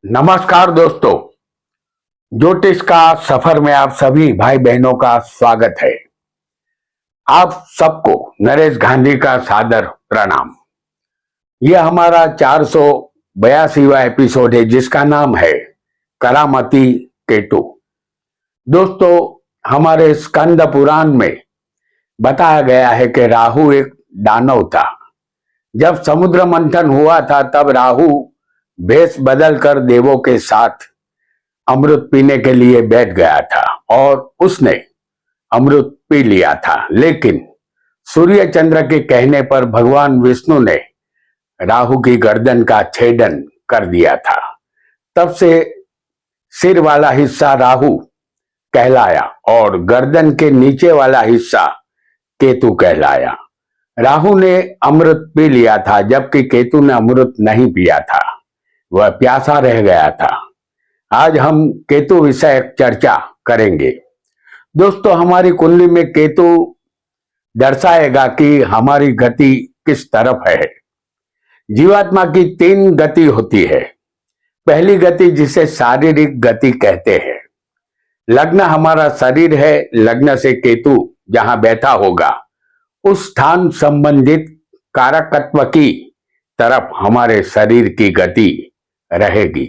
नमस्कार दोस्तों, ज्योतिष का सफर में आप सभी भाई बहनों का स्वागत है। आप सबको नरेश गांधी का सादर प्रणाम। यह हमारा 482वां एपिसोड है जिसका नाम है करामती केतु। दोस्तों, हमारे स्कंद पुराण में बताया गया है कि राहु एक दानव था। जब समुद्र मंथन हुआ था तब राहु भेष बदलकर देवों के साथ अमृत पीने के लिए बैठ गया था और उसने अमृत पी लिया था, लेकिन सूर्य चंद्र के कहने पर भगवान विष्णु ने राहु की गर्दन का छेदन कर दिया था। तब से सिर वाला हिस्सा राहु कहलाया और गर्दन के नीचे वाला हिस्सा केतु कहलाया। राहु ने अमृत पी लिया था जबकि केतु ने अमृत नहीं पिया था, वह प्यासा रह गया था। आज हम केतु विषय चर्चा करेंगे। दोस्तों, हमारी कुंडली में केतु दर्शाएगा कि हमारी गति किस तरफ है। जीवात्मा की 3 गति होती है। पहली गति जिसे शारीरिक गति कहते हैं। लग्न हमारा शरीर है। लग्न से केतु जहां बैठा होगा उस स्थान संबंधित कारकत्व की तरफ हमारे शरीर की गति रहेगी।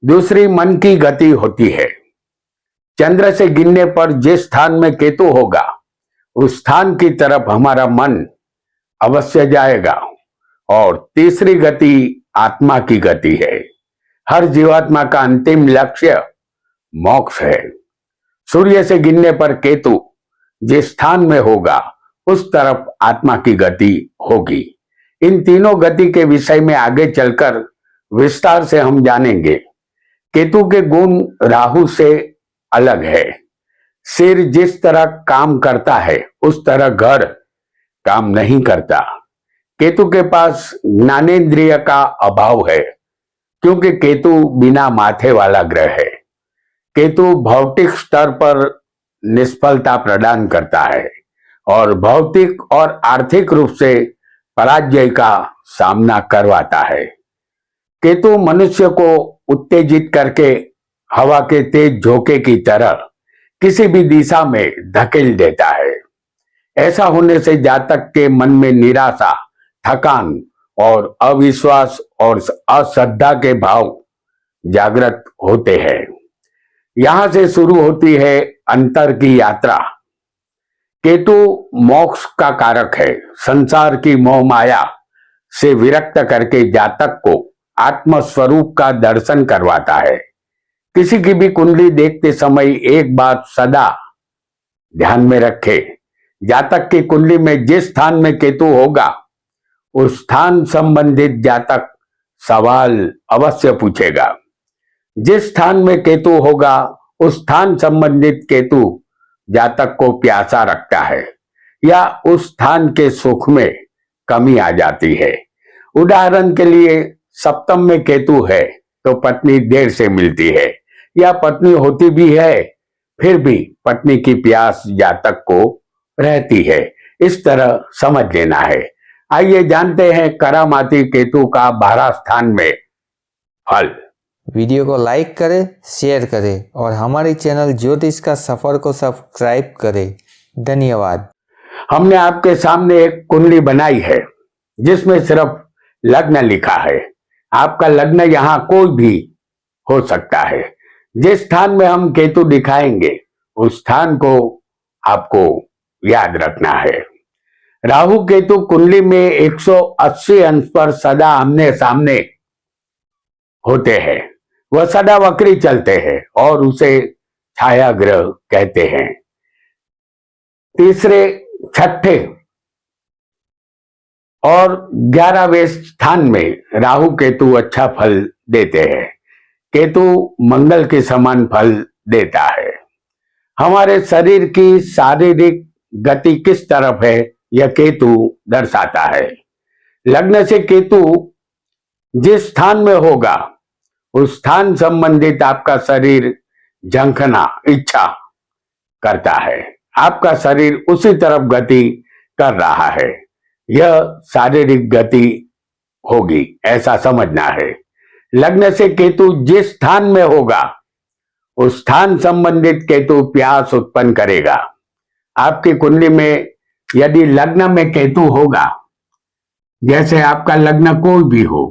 दूसरी मन की गति होती है। चंद्र से गिनने पर जिस स्थान में केतु होगा उस स्थान की तरफ हमारा मन अवश्य जाएगा। और तीसरी गति आत्मा की गति है। हर जीवात्मा का अंतिम लक्ष्य मोक्ष है। सूर्य से गिनने पर केतु जिस स्थान में होगा उस तरफ आत्मा की गति होगी। इन तीनों गति के विषय में आगे चलकर विस्तार से हम जानेंगे। केतु के गुण राहु से अलग है। सिर जिस तरह काम करता है उस तरह घर काम नहीं करता। केतु के पास ज्ञानेंद्रिय का अभाव है क्योंकि केतु बिना माथे वाला ग्रह है। केतु भौतिक स्तर पर निष्फलता प्रदान करता है और भौतिक और आर्थिक रूप से पराजय का सामना करवाता है। केतु मनुष्य को उत्तेजित करके हवा के तेज झोंके की तरह किसी भी दिशा में धकेल देता है। ऐसा होने से जातक के मन में निराशा, थकान और अविश्वास और अश्रद्धा के भाव जागृत होते हैं। यहां से शुरू होती है अंतर की यात्रा। केतु मोक्ष का कारक है। संसार की मोह माया से विरक्त करके जातक को आत्मस्वरूप का दर्शन करवाता है। किसी की भी कुंडली देखते समय एक बात सदा ध्यान में रखे। जातक की कुंडली में जिस स्थान में केतु होगा उस स्थान संबंधित जातक सवाल अवश्य पूछेगा। जिस स्थान में केतु होगा उस स्थान संबंधित केतु जातक को प्यासा रखता है या उस स्थान के सुख में कमी आ जाती है। उदाहरण के लिए सप्तम में केतु है तो पत्नी देर से मिलती है या पत्नी होती भी है फिर भी पत्नी की प्यास जातक को रहती है। इस तरह समझ लेना है। आइए जानते हैं करामाती केतु का 12 स्थान में फल। वीडियो को लाइक करें, शेयर करें और हमारे चैनल ज्योतिष का सफर को सब्सक्राइब करें। धन्यवाद। हमने आपके सामने एक कुंडली बनाई है जिसमें सिर्फ लग्न लिखा है। आपका लग्न यहाँ कोई भी हो सकता है। जिस स्थान में हम केतु दिखाएंगे उस स्थान को आपको याद रखना है। राहु केतु कुंडली में 180 अंश पर सदा आमने सामने होते हैं। वह सदा वक्री चलते हैं और उसे छाया ग्रह कहते हैं। तीसरे, छठे और 11वें स्थान में राहु केतु अच्छा फल देते हैं। केतु मंगल के समान फल देता है। हमारे शरीर की शारीरिक गति किस तरफ है यह केतु दर्शाता है। लग्न से केतु जिस स्थान में होगा उस स्थान संबंधित आपका शरीर झंखना इच्छा करता है। आपका शरीर उसी तरफ गति कर रहा है। यह शारीरिक गति होगी ऐसा समझना है। लग्न से केतु जिस स्थान में होगा उस स्थान संबंधित केतु प्यास उत्पन्न करेगा। आपकी कुंडली में यदि लग्न में केतु होगा, जैसे आपका लग्न कोई भी हो,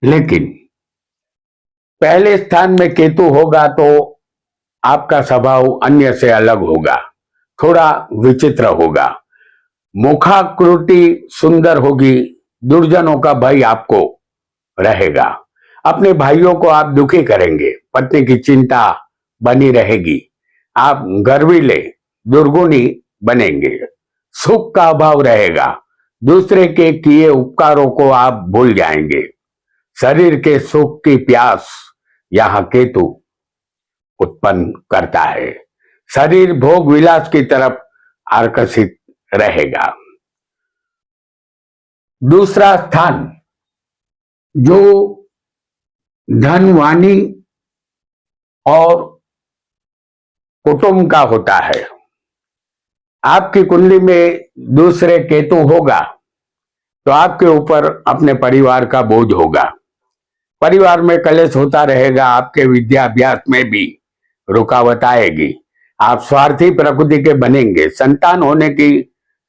लेकिन पहले स्थान में केतु होगा तो आपका स्वभाव अन्य से अलग होगा, थोड़ा विचित्र होगा, मुखाकृति सुंदर होगी, दुर्जनों का भय आपको रहेगा, अपने भाइयों को आप दुखी करेंगे, पत्नी की चिंता बनी रहेगी, आप गर्वीले दुर्गुणी बनेंगे, सुख का अभाव रहेगा, दूसरे के किए उपकारों को आप भूल जाएंगे, शरीर के सुख की प्यास यहां केतु उत्पन्न करता है, शरीर भोग विलास की तरफ आकर्षित रहेगा। दूसरा स्थान जो धन वाणी और कुटुंब का होता है, आपकी कुंडली में दूसरे केतु होगा तो आपके ऊपर अपने परिवार का बोझ होगा, परिवार में कलेश होता रहेगा, आपके विद्याभ्यास में भी रुकावट आएगी, आप स्वार्थी प्रकृति के बनेंगे, संतान होने की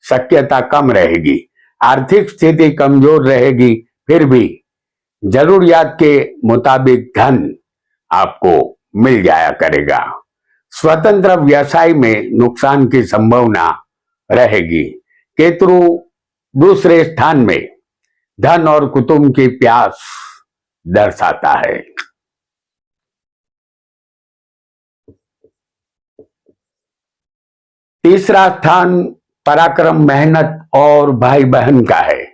शक्यता कम रहेगी, आर्थिक स्थिति कमजोर रहेगी, फिर भी जरूरियात के मुताबिक धन आपको मिल जाया करेगा। स्वतंत्र व्यवसाय में नुकसान की संभावना रहेगी। केतु दूसरे स्थान में धन और कुटुंब की प्यास दर्शाता है। तीसरा स्थान पराक्रम, मेहनत और भाई बहन का है।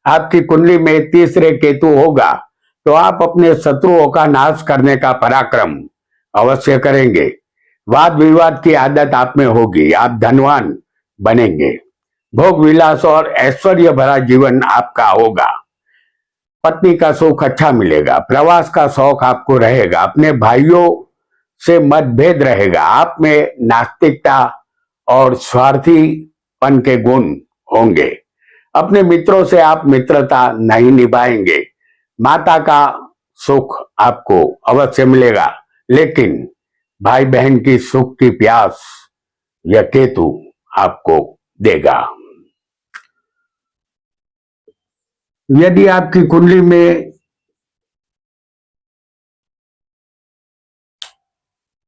आपकी कुंडली में तीसरे केतु होगा तो आप अपने शत्रुओं का नाश करने का पराक्रम अवश्य करेंगे, वाद विवाद की आदत आप में होगी, आप धनवान बनेंगे, भोग विलास और ऐश्वर्य भरा जीवन आपका होगा, पत्नी का सुख अच्छा मिलेगा, प्रवास का शौक आपको रहेगा, अपने भाइयों से मतभेद रहेगा, आप में नास्तिकता और स्वार्थीपन के गुण होंगे, अपने मित्रों से आप मित्रता नहीं निभाएंगे, माता का सुख आपको अवश्य मिलेगा, लेकिन भाई बहन की सुख की प्यास यह केतु आपको देगा। यदि आपकी कुंडली में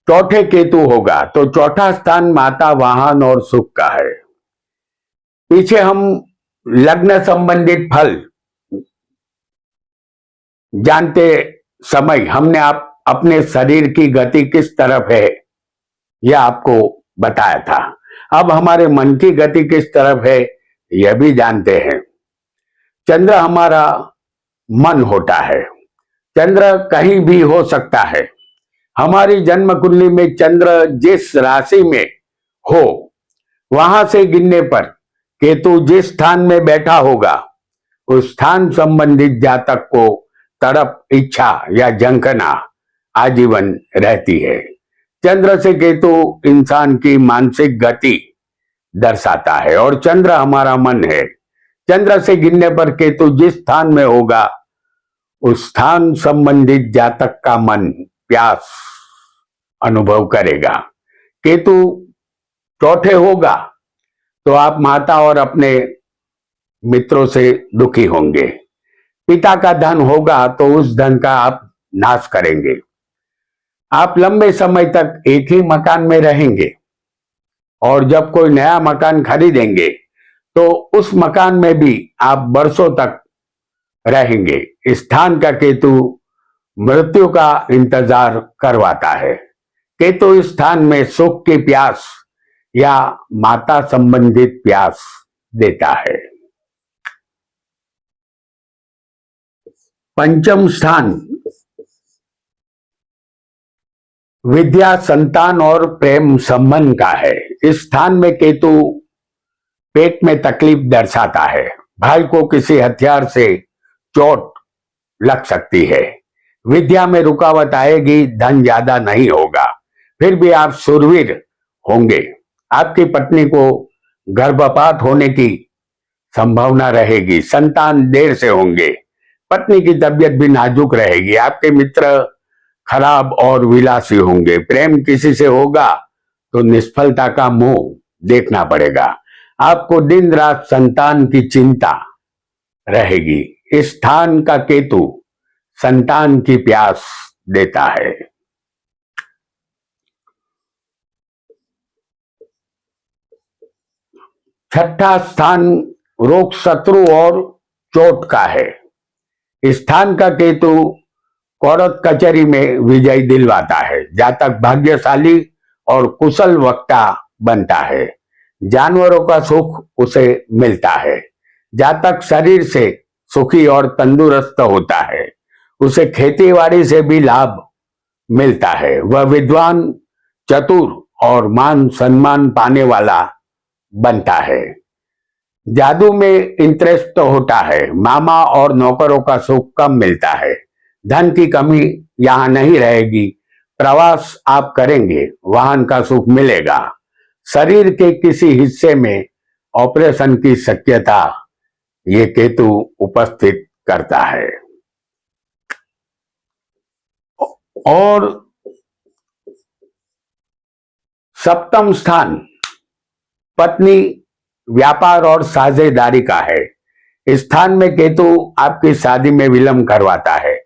चौथे केतु होगा तो चौथा स्थान माता, वाहन और सुख का है। पीछे हम लग्न संबंधित फल जानते समय हमने आप अपने शरीर की गति किस तरफ है यह आपको बताया था। अब हमारे मन की गति किस तरफ है यह भी जानते हैं। चंद्र हमारा मन होता है, चंद्र कहीं भी हो सकता है। हमारी जन्म कुंडली में चंद्र जिस राशि में हो वहां से गिनने पर केतु जिस स्थान में बैठा होगा उस स्थान संबंधित जातक को तड़प, इच्छा या झंखना आजीवन रहती है। चंद्र से केतु इंसान की मानसिक गति दर्शाता है और चंद्र हमारा मन है। चंद्र से गिनने पर केतु जिस स्थान में होगा उस स्थान संबंधित जातक का मन प्यास अनुभव करेगा। केतु चौथे होगा तो आप माता और अपने मित्रों से दुखी होंगे। पिता का धन होगा तो उस धन का आप नाश करेंगे। आप लंबे समय तक एक ही मकान में रहेंगे और जब कोई नया मकान खरीदेंगे तो उस मकान में भी आप बरसों तक रहेंगे। स्थान का केतु मृत्यु का इंतजार करवाता है। केतु इस स्थान में सुख की प्यास या माता संबंधित प्यास देता है। पंचम स्थान विद्या, संतान और प्रेम संबंध का है। इस स्थान में केतु पेट में तकलीफ दर्शाता है। भाई को किसी हथियार से चोट लग सकती है। विद्या में रुकावट आएगी, धन ज्यादा नहीं होगा, फिर भी आप शूरवीर होंगे। आपकी पत्नी को गर्भपात होने की संभावना रहेगी। संतान देर से होंगे। पत्नी की तबीयत भी नाजुक रहेगी। आपके मित्र खराब और विलासी होंगे। प्रेम किसी से होगा तो निष्फलता का मुंह देखना पड़ेगा। आपको दिन रात संतान की चिंता रहेगी। इस स्थान का केतु संतान की प्यास देता है। छठा स्थान रोग, शत्रु और चोट का है। स्थान का केतु कोर्ट कचहरी में विजय दिलवाता है। जातक भाग्यशाली और कुशल वक्ता बनता है। जानवरों का सुख उसे मिलता है। जातक शरीर से सुखी और तंदुरुस्त होता है। उसे खेतीबाड़ी से भी लाभ मिलता है। वह विद्वान, चतुर और मान सम्मान पाने वाला बनता है। जादू में इंटरेस्ट तो होता है। मामा और नौकरों का सुख कम मिलता है। धन की कमी यहाँ नहीं रहेगी। प्रवास आप करेंगे, वाहन का सुख मिलेगा। शरीर के किसी हिस्से में ऑपरेशन की शक्यता ये केतु उपस्थित करता है। और सप्तम स्थान पत्नी, व्यापार और साझेदारी का है। स्थान में केतु आपकी शादी में विलंब करवाता है।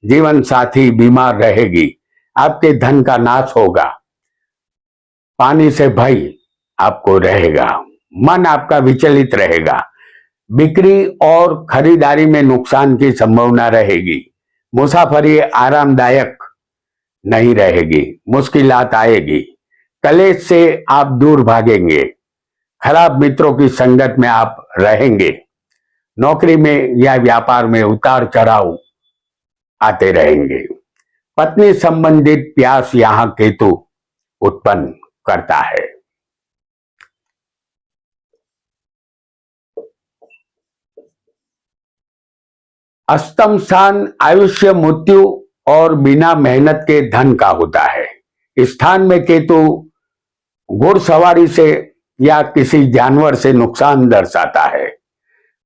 जीवन साथी बीमार रहेगी। आपके धन का नाश होगा। पानी से भय आपको रहेगा। मन आपका विचलित रहेगा। बिक्री और खरीदारी में नुकसान की संभावना रहेगी। मुसाफरी आरामदायक नहीं रहेगी। मुश्किलात आएगी। कलेश से आप दूर भागेंगे। खराब मित्रों की संगत में आप रहेंगे। नौकरी में या व्यापार में उतार चढ़ाव आते रहेंगे। पत्नी संबंधित प्यास यहां केतु उत्पन्न करता है। अष्टम स्थान आयुष्य, मृत्यु और बिना मेहनत के धन का होता है। स्थान में केतु घुड़सवारी से या किसी जानवर से नुकसान दर्शाता है।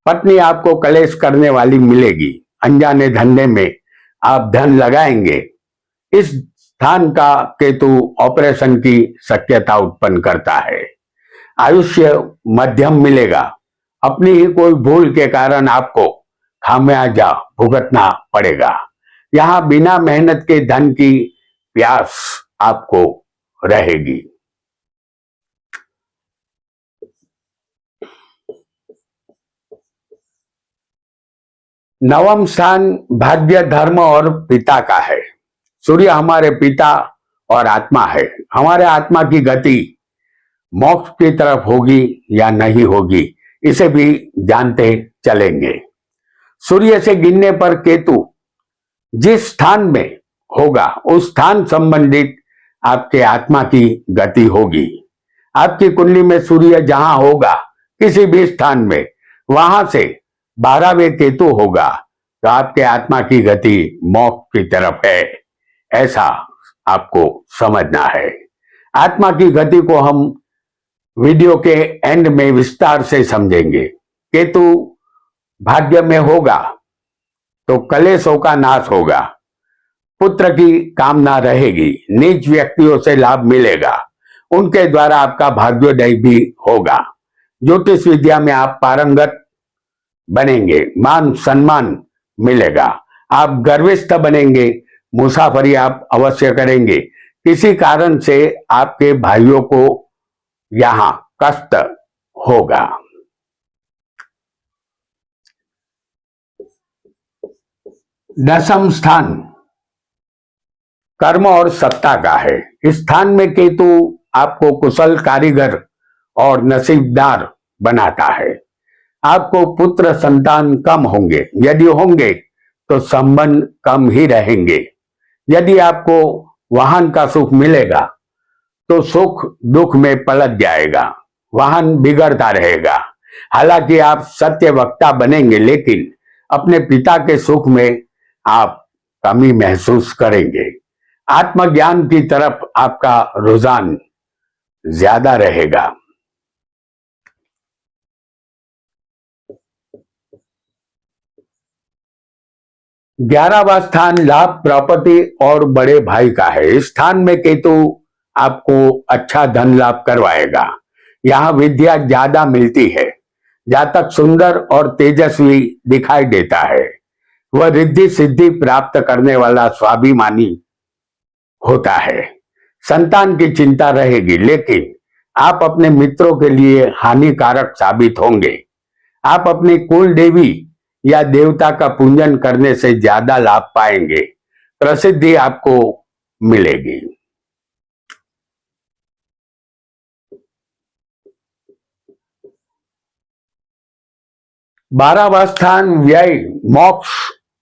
पत्नी आपको कलेश करने वाली मिलेगी। अनजाने धंधे में आप धन लगाएंगे। इस स्थान का केतु ऑपरेशन की शक्यता उत्पन्न करता है। आयुष्य मध्यम मिलेगा। अपनी ही कोई भूल के कारण आपको खामियाजा भुगतना पड़ेगा। यहां बिना मेहनत के धन की प्यास आपको रहेगी। नवम स्थान भाग्य, धर्म और पिता का है। सूर्य हमारे पिता और आत्मा है। हमारे आत्मा की गति मोक्ष की तरफ होगी या नहीं होगी, इसे भी जानते चलेंगे। सूर्य से गिनने पर केतु जिस स्थान में होगा उस स्थान संबंधित आपके आत्मा की गति होगी। आपकी कुंडली में सूर्य जहां होगा किसी भी स्थान में, वहां से 12वें केतु होगा तो आपके आत्मा की गति मोक्ष की तरफ है, ऐसा आपको समझना है। आत्मा की गति को हम वीडियो के एंड में विस्तार से समझेंगे। केतु भाग्य में होगा तो कलेशों का नाश होगा। पुत्र की कामना रहेगी। नीच व्यक्तियों से लाभ मिलेगा। उनके द्वारा आपका भाग्योदय भी होगा। ज्योतिष विद्या में आप पारंगत बनेंगे। मान सम्मान मिलेगा। आप गर्विष्ठ बनेंगे। मुसाफरी आप अवश्य करेंगे। किसी कारण से आपके भाइयों को यहां कष्ट होगा। दसम स्थान कर्म और सत्ता का है। इस स्थान में केतु आपको कुशल कारीगर और नसीबदार बनाता है। आपको पुत्र संतान कम होंगे। यदि होंगे तो संबंध कम ही रहेंगे। यदि आपको वाहन का सुख मिलेगा तो सुख दुख में पलट जाएगा। वाहन बिगड़ता रहेगा। हालांकि आप सत्य वक्ता बनेंगे, लेकिन अपने पिता के सुख में आप कमी महसूस करेंगे। आत्मज्ञान की तरफ आपका रुझान ज्यादा रहेगा। 11वां स्थान लाभ, प्रॉपर्टी और बड़े भाई का है। इस स्थान में केतु आपको अच्छा धन लाभ करवाएगा। यहाँ विद्या ज्यादा मिलती है। जातक सुंदर और तेजस्वी दिखाई देता है। वह रिद्धि सिद्धि प्राप्त करने वाला स्वाभिमानी होता है। संतान की चिंता रहेगी, लेकिन आप अपने मित्रों के लिए हानिकारक साबित होंगे। आप अपनी कुल देवी या देवता का पूजन करने से ज्यादा लाभ पाएंगे। प्रसिद्धि आपको मिलेगी। 12वां स्थान व्यय, मोक्ष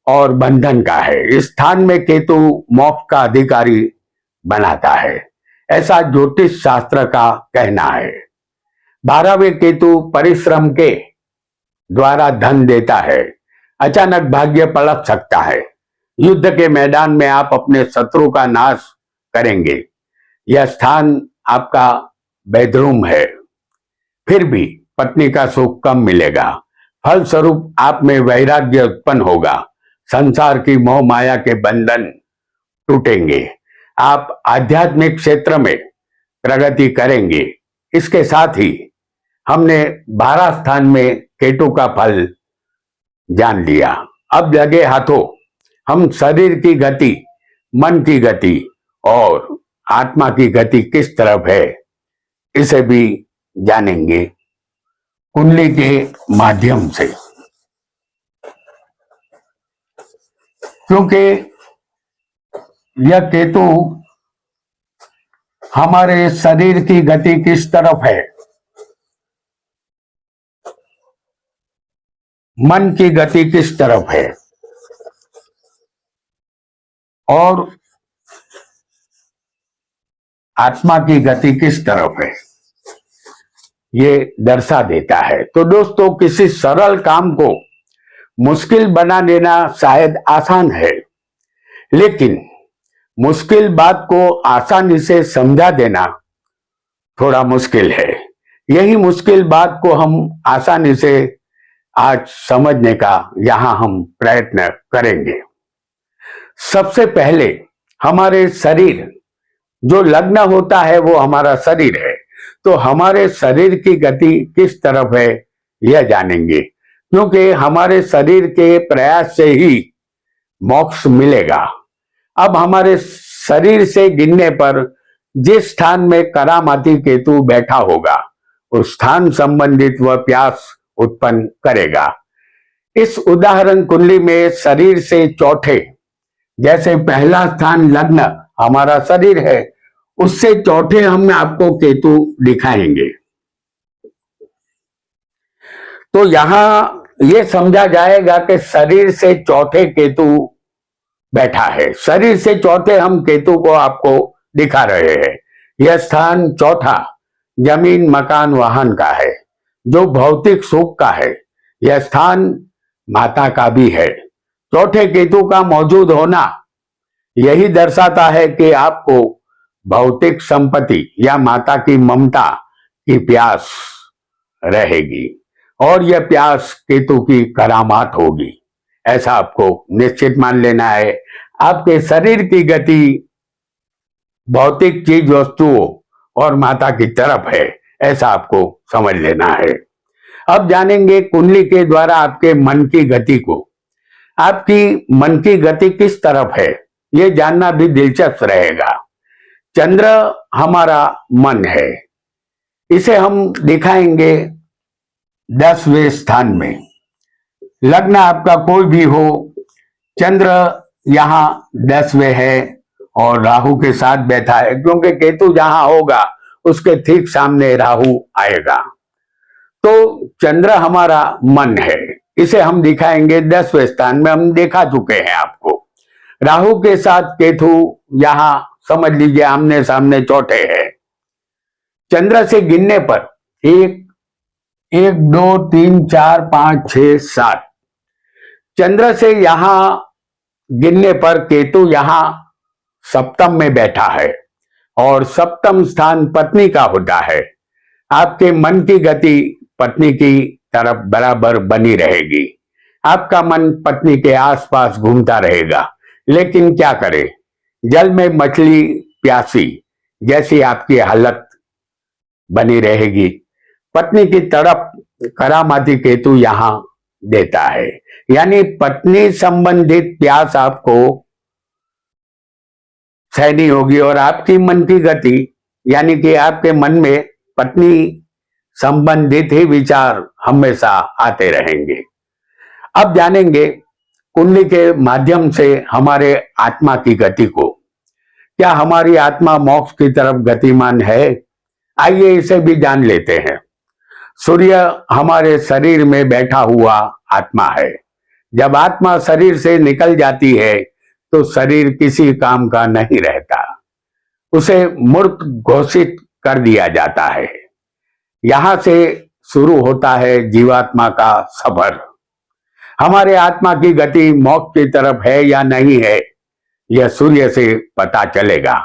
और बंधन का है। इस स्थान में केतु मोक्ष का अधिकारी बनाता है, ऐसा ज्योतिष शास्त्र का कहना है। 12वें केतु परिश्रम के द्वारा धन देता है। अचानक भाग्य पलट सकता है। युद्ध के मैदान में आप अपने शत्रु का नाश करेंगे। यह स्थान आपका बेडरूम है। फिर भी पत्नी का सुख कम मिलेगा। फलस्वरूप आप में वैराग्य उत्पन्न होगा। संसार की मोह माया के बंधन टूटेंगे। आप आध्यात्मिक क्षेत्र में प्रगति करेंगे। इसके साथ ही हमने 12 स्थान में केतु का फल जान लिया। अब लगे हाथों हम शरीर की गति, मन की गति और आत्मा की गति किस तरफ है, इसे भी जानेंगे कुंडली के माध्यम से। क्योंकि यह केतु हमारे शरीर की गति किस तरफ है, मन की गति किस तरफ है और आत्मा की गति किस तरफ है, ये दर्शा देता है। तो दोस्तों, किसी सरल काम को मुश्किल बना देना शायद आसान है, लेकिन मुश्किल बात को आसानी से समझा देना थोड़ा मुश्किल है। यही मुश्किल बात को हम आसानी से आज समझने का यहां हम प्रयत्न करेंगे। सबसे पहले हमारे शरीर, जो लग्न होता है वो हमारा शरीर है, तो हमारे शरीर की गति किस तरफ है यह जानेंगे। क्योंकि हमारे शरीर के प्रयास से ही मोक्ष मिलेगा। अब हमारे शरीर से गिनने पर जिस स्थान में करामाती केतु बैठा होगा, उस स्थान संबंधित वह प्यास उत्पन्न करेगा। इस उदाहरण कुंडली में शरीर से चौथे, जैसे पहला स्थान लग्न हमारा शरीर है, उससे चौथे हम आपको केतु दिखाएंगे। तो यहां यह समझा जाएगा कि शरीर से चौथे केतु बैठा है। शरीर से चौथे हम केतु को आपको दिखा रहे हैं। यह स्थान चौथा जमीन, मकान, वाहन का है, जो भौतिक सुख का है। यह स्थान माता का भी है। चौथे केतु का मौजूद होना यही दर्शाता है कि आपको भौतिक संपत्ति या माता की ममता की प्यास रहेगी और यह प्यास केतु की करामात होगी, ऐसा आपको निश्चित मान लेना है। आपके शरीर की गति भौतिक चीज वस्तुओं और माता की तरफ है, ऐसा आपको समझ लेना है। अब जानेंगे कुंडली के द्वारा आपके मन की गति को। आपकी मन की गति किस तरफ है, यह जानना भी दिलचस्प रहेगा। चंद्र हमारा मन है, इसे हम दिखाएंगे 10वें स्थान में। लग्न आपका कोई भी हो, चंद्र यहाँ 10वें है और राहु के साथ बैठा है। क्योंकि केतु जहां होगा उसके ठीक सामने राहु आएगा। तो चंद्र हमारा मन है, इसे हम दिखाएंगे 10वें स्थान में। हम देखा चुके हैं आपको। राहु के साथ केतु यहां समझ लीजिए आमने सामने चौथे है। चंद्र से गिनने पर 1 2 3 4 5 6 7, चंद्र से यहां गिनने पर केतु यहां सप्तम में बैठा है और सप्तम स्थान पत्नी का होता है। आपके मन की गति पत्नी की तरफ बराबर बनी रहेगी। आपका मन पत्नी के आसपास घूमता रहेगा, लेकिन क्या करे, जल में मछली प्यासी जैसी आपकी हालत बनी रहेगी। पत्नी की तड़प करामाती केतु यहां देता है, यानी पत्नी संबंधित प्यास आपको सहनी होगी और आपकी मन की गति, यानी कि आपके मन में पत्नी संबंधित ही विचार हमेशा आते रहेंगे। अब जानेंगे कुंडली के माध्यम से हमारे आत्मा की गति को। क्या हमारी आत्मा मोक्ष की तरफ गतिमान है? आइए इसे भी जान लेते हैं। सूर्य हमारे शरीर में बैठा हुआ आत्मा है। जब आत्मा शरीर से निकल जाती है तो शरीर किसी काम का नहीं रहता, उसे मूर्त घोषित कर दिया जाता है। यहां से शुरू होता है जीवात्मा का सफर। हमारे आत्मा की गति मोक्ष की तरफ है या नहीं है, यह सूर्य से पता चलेगा।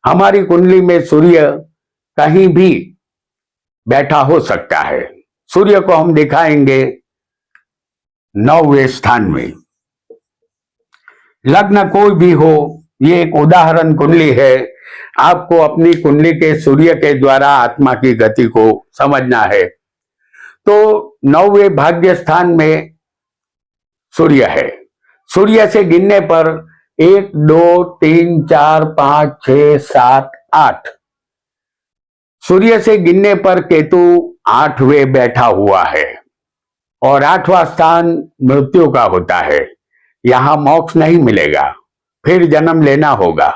हमारी कुंडली में सूर्य कहीं भी बैठा हो सकता है। सूर्य को हम दिखाएंगे 9वें स्थान में। लग्न कोई भी हो, ये एक उदाहरण कुंडली है। आपको अपनी कुंडली के सूर्य के द्वारा आत्मा की गति को समझना है। तो 9वें भाग्य स्थान में सूर्य है। सूर्य से गिनने पर 1 2 3 4 5 6 7 8, सूर्य से गिनने पर केतु 8वें बैठा हुआ है और 8वां स्थान मृत्यु का होता है। यहां मोक्ष नहीं मिलेगा, फिर जन्म लेना होगा,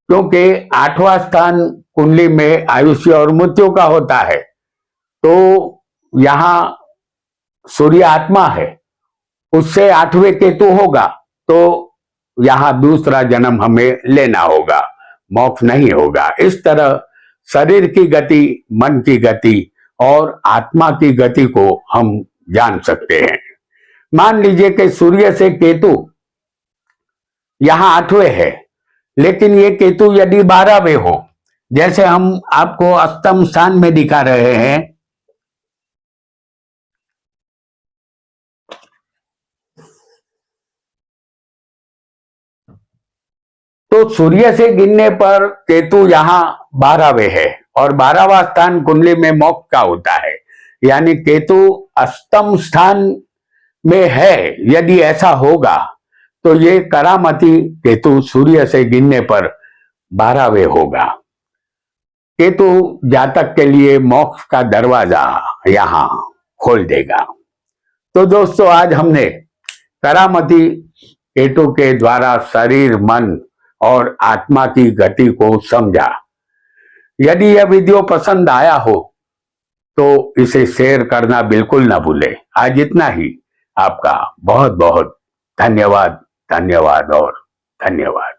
क्योंकि 8वां स्थान कुंडली में आयुष्य और मृत्यु का होता है। तो यहां सूर्य आत्मा है, उससे 8वें केतु होगा, तो यहां दूसरा जन्म हमें लेना होगा, मोक्ष नहीं होगा। इस तरह शरीर की गति, मन की गति और आत्मा की गति को हम जान सकते हैं। मान लीजिए कि सूर्य से केतु यहां 8वें है, लेकिन ये केतु यदि 12वें हो, जैसे हम आपको अष्टम स्थान में दिखा रहे हैं, तो सूर्य से गिनने पर केतु यहां 12वें है और 12वां स्थान कुंडली में मोक्ष का होता है, यानी केतु अष्टम स्थान में है। यदि ऐसा होगा तो ये करामती केतु सूर्य से गिनने पर 12वें होगा। केतु जातक के लिए मोक्ष का दरवाजा यहां खोल देगा। तो दोस्तों, आज हमने करामती केतु के द्वारा शरीर, मन और आत्मा की गति को समझा। यदि यह वीडियो पसंद आया हो तो इसे शेयर करना बिल्कुल ना भूलें। आज इतना ही। आपका बहुत बहुत धन्यवाद, धन्यवाद और धन्यवाद।